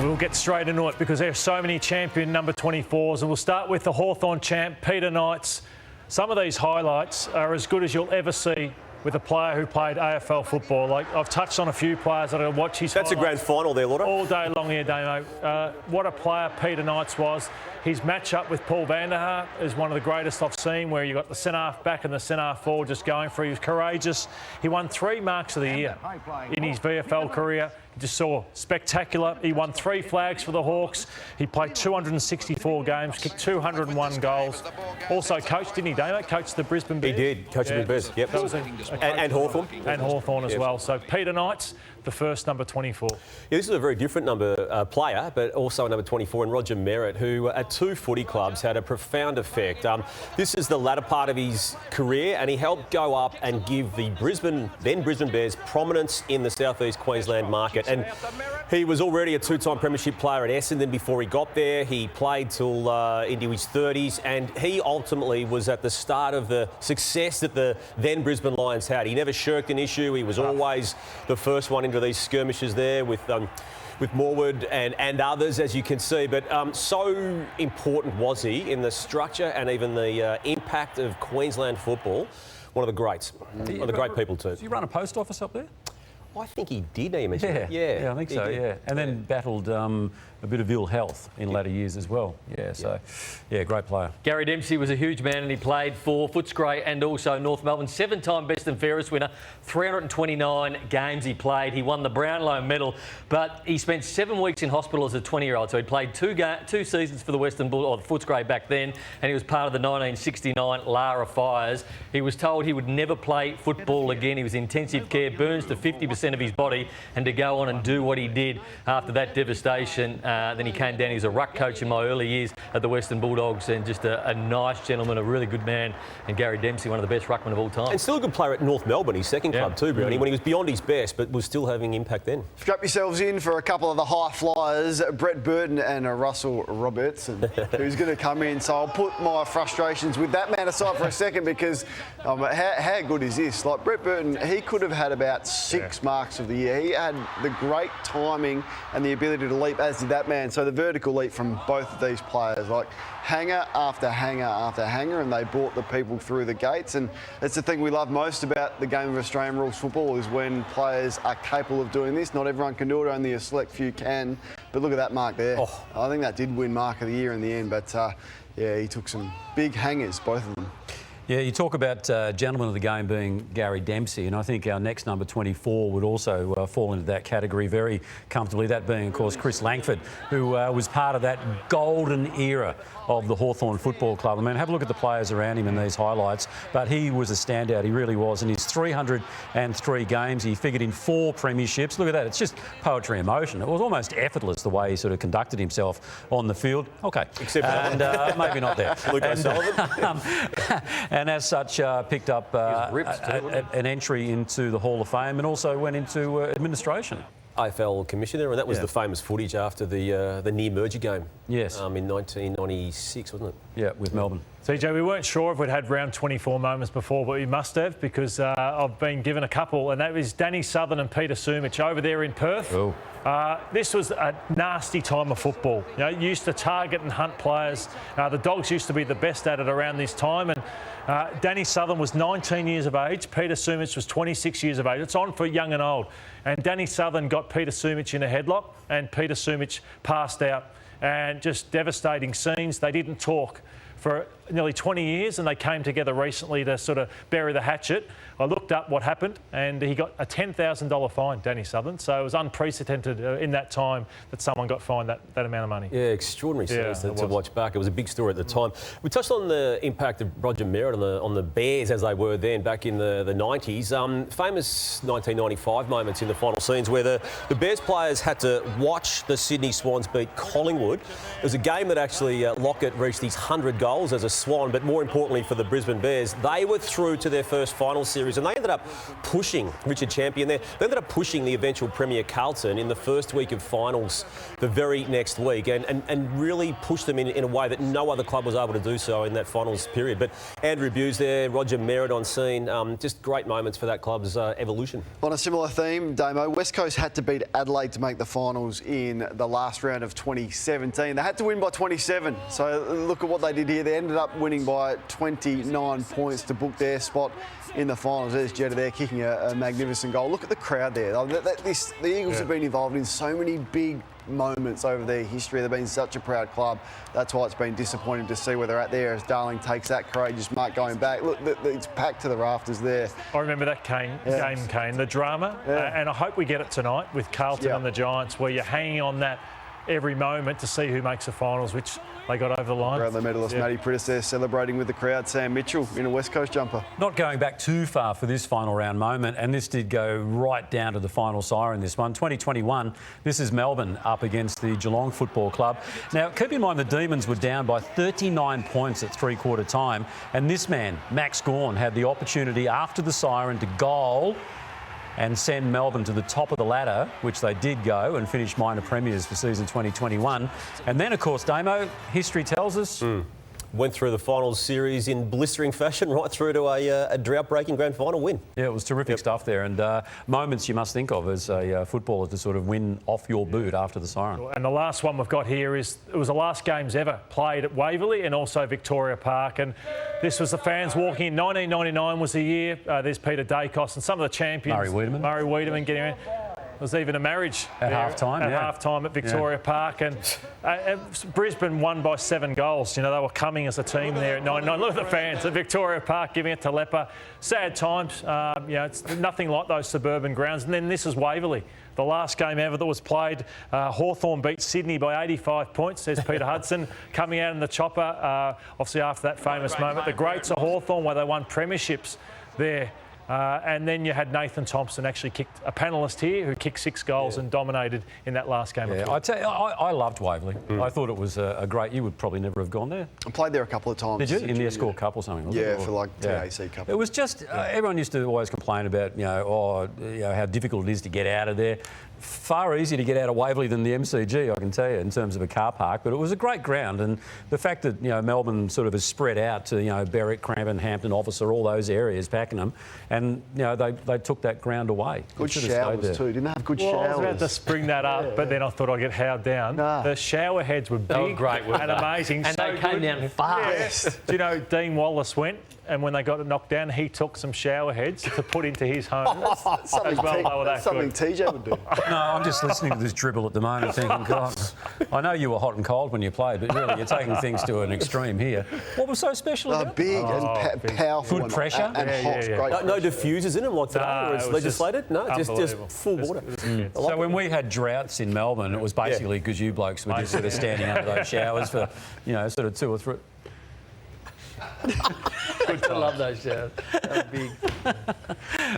We'll get straight into it because there are so many champion number 24s, and we'll start with the Hawthorn champ, Peter Knights. Some of these highlights are as good as you'll ever see with a player who played AFL football. Like, I've touched on a few players that I watch his That's a grand final there, Llordo. all day long here, Damo. What a player Peter Knights was. His match-up with Paul Vanderhart is one of the greatest I've seen, where you got the centre-half back and the centre-half forward just going for it. He was courageous. He won 3 marks of the year in his VFL career. He just saw spectacular. He won 3 flags for the Hawks. He played 264 games, kicked 201 goals. Also coached, didn't he, Damo? Coached the Brisbane Bears. He did, coach the Bears, yep. And Hawthorn. And Hawthorn as well. So Peter Knights, the first number 24. Yeah, this is a very different number player, but also a number 24 in Roger Merritt, who at 2 footy clubs had a profound effect. This is the latter part of his career, and he helped go up and give the then Brisbane Bears prominence in the southeast Queensland market. And he was already a 2-time premiership player at Essendon before he got there. He played till into his 30s, and he ultimately was at the start of the success that the then Brisbane Lions had. He never shirked an issue. He was always the first one into these skirmishes there with Morwood and others, as you can see. But so important was he in the structure and even the impact of Queensland football. One of the greats. One of the great people too. Did you run a post office up there? I think he did, you mentioned that. Yeah, I think so, yeah. And then battled a bit of ill health in latter years as well. Yeah, so, yeah, great player. Gary Dempsey was a huge man, and he played for Footscray and also North Melbourne. 7-time best and fairest winner, 329 games he played. He won the Brownlow medal, but he spent 7 weeks in hospital as a 20-year-old. So he played 2 seasons for the Western Bull, or the Footscray back then, and he was part of the 1969 Lara Fires. He was told he would never play football again. He was in intensive care, burns to 50% of his body, and to go on and do what he did after that devastation. Then he came down. He was a ruck coach in my early years at the Western Bulldogs, and just a nice gentleman, a really good man. And Gary Dempsey, one of the best ruckmen of all time. And still a good player at North Melbourne, his second club too, Brownie, when he was beyond his best, but was still having impact then. Strap yourselves in for a couple of the high flyers, Brett Burton and Russell Robertson, who's going to come in. So I'll put my frustrations with that man aside for a second, because how good is this? Like, Brett Burton, he could have had about 6 marks of the year. He had the great timing and the ability to leap, as did that man. So the vertical leap from both of these players, like hanger after hanger after hanger, and they brought the people through the gates. And that's the thing we love most about the game of Australian rules football, is when players are capable of doing this. Not everyone can do it, only a select few can. But look at that mark there. Oh. I think that did win mark of the year in the end, but yeah, he took some big hangers, both of them. Yeah, you talk about gentleman of the game being Gary Dempsey, and I think our next number 24 would also fall into that category very comfortably, that being, of course, Chris Langford, who was part of that golden era of the Hawthorn Football Club. I mean, have a look at the players around him in these highlights, but he was a standout, he really was. In his 303 games, he figured in 4 premierships. Look at that, it's just poetry in motion. It was almost effortless the way he sort of conducted himself on the field. Okay. Except and maybe not there. And as such, picked up an entry into the Hall of Fame, and also went into administration. AFL commissioner, and that was the famous footage after the near merger game. Yes. In 1996, wasn't it? Yeah, with Melbourne. CJ, we weren't sure if we'd had round 24 moments before, but we must have, because I've been given a couple, and that was Danny Southern and Peter Sumich over there in Perth. Oh. This was a nasty time of football. You know, used to target and hunt players. The Dogs used to be the best at it around this time, and Danny Southern was 19 years of age. Peter Sumich was 26 years of age. It's on for young and old. And Danny Southern got Peter Sumich in a headlock, and Peter Sumich passed out. And just devastating scenes. They didn't talk for nearly 20 years, and they came together recently to sort of bury the hatchet. I looked up what happened, and he got a $10,000 fine, Danny Southern. So it was unprecedented in that time that someone got fined that amount of money. Yeah, extraordinary scenes to watch back. It was a big story at the time. We touched on the impact of Roger Merritt on the Bears as they were then back in the 90s. Famous 1995 moments in the final scenes where the Bears players had to watch the Sydney Swans beat Collingwood. It was a game that actually Lockett reached these 100 goals as a Swan, but more importantly for the Brisbane Bears, they were through to their first final series, and they ended up pushing Richard Champion there. They ended up pushing the eventual Premier Carlton in the first week of finals the very next week and really pushed them in a way that no other club was able to do so in that finals period. But Andrew Bewes there, Roger Merritt on scene, just great moments for that club's evolution. On a similar theme, Damo, West Coast had to beat Adelaide to make the finals in the last round of 2017. They had to win by 27, so look at what they did here. They ended up winning by 29 points to book their spot in the finals. There's Jetta there kicking a magnificent goal. Look at the crowd there. The Eagles have been involved in so many big moments over their history. They've been such a proud club. That's why it's been disappointing to see where they're at there as Darling takes that courageous mark going back. Look, it's packed to the rafters there. I remember that game, Kane, the drama, and I hope we get it tonight with Carlton and the Giants, where you're hanging on that every moment to see who makes the finals, which they got over the line. Bradley medalist Matty Prittis there celebrating with the crowd. Sam Mitchell in a West Coast jumper. Not going back too far for this final round moment, and this did go right down to the final siren, this one. 2021, this is Melbourne up against the Geelong Football Club. Now, keep in mind the Demons were down by 39 points at three-quarter time, and this man, Max Gawn, had the opportunity after the siren to goal and send Melbourne to the top of the ladder, which they did go and finish minor premiers for season 2021. And then, of course, Damo, history tells us... Went through the finals series in blistering fashion, right through to a drought-breaking grand final win. Yeah, it was terrific stuff there, and moments you must think of as a footballer to sort of win off your boot after the siren. And the last one we've got here is, it was the last games ever played at Waverley and also Victoria Park, and this was the fans walking in. 1999 was the year. There's Peter Dacos and some of the champions. Murray Wiedemann getting in. There was even a marriage at half-time. Half-time at Victoria Park, and Brisbane won by 7 goals. You know, they were coming as a team there at 99. Look at the fans at Victoria Park giving it to Leper. Sad times. You know, it's nothing like those suburban grounds. And then this is Waverley, the last game ever that was played. Hawthorn beat Sydney by 85 points. There's Peter Hudson coming out in the chopper. Obviously, after that famous moment, the greats of Hawthorn, where they won premierships there. And then you had Nathan Thompson, actually kicked a panellist here, who kicked 6 goals and dominated in that last game. I tell you, I loved Waverley. I thought it was a great... You would probably never have gone there. I played there a couple of times. Did you? In the Escort Cup or something? Yeah, for like TAC Cup. It was just... everyone used to always complain about, how difficult it is to get out of there. Far easier to get out of Waverley than the MCG, I can tell you, in terms of a car park. But it was a great ground, and the fact that Melbourne sort of has spread out to Berwick, Crampton, Hampton, Officer, all those areas, Pakenham, and they took that ground away. Good showers too. Didn't have good showers. I was about to spring that up, but then I thought I'd get howled down. The shower heads were big and amazing, and they came down fast. Yes. Do you know Dean Wallace went? And when they got it knocked down, he took some shower heads to put into his home. That's something TJ would do. No, I'm just listening to this dribble at the moment thinking, God, I know you were hot and cold when you played, but really you're taking things to an extreme here. What was so special about it? Big and powerful. Good pressure. And hot. Great No diffusers in them like today, where it's legislated? No, just full water. So when we had droughts in Melbourne, it was basically because you blokes were just sort of standing under those showers for, sort of 2 or 3... I love those showers. They're big.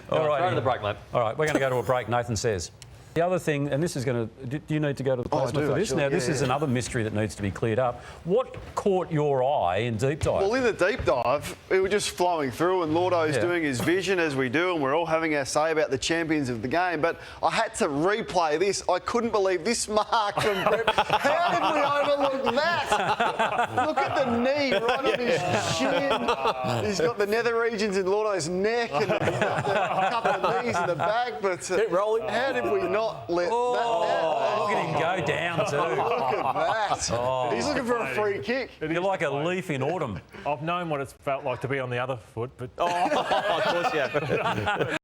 All right. Go to the break, mate. All right, we're going to go to a break, Nathan says. The other thing, and this is going to... Do you need to go to the plasma for this? Now, this is another mystery that needs to be cleared up. What caught your eye in Deep Dive? Well, in the Deep Dive, it was just flowing through, and Llordo's doing his vision as we do, and we're all having our say about the champions of the game. But I had to replay this. I couldn't believe this mark from Brett. How did we overlook that? Look at the knee right on his chin. He's got the nether regions in Llordo's neck and a couple of knees in the back. But keep rolling. How did we not let that down? Look at him go down too. Look at that. He's looking for a free kick. You're like a leaf in autumn. I've known what it's felt like to be on the other foot, but... of course, yeah.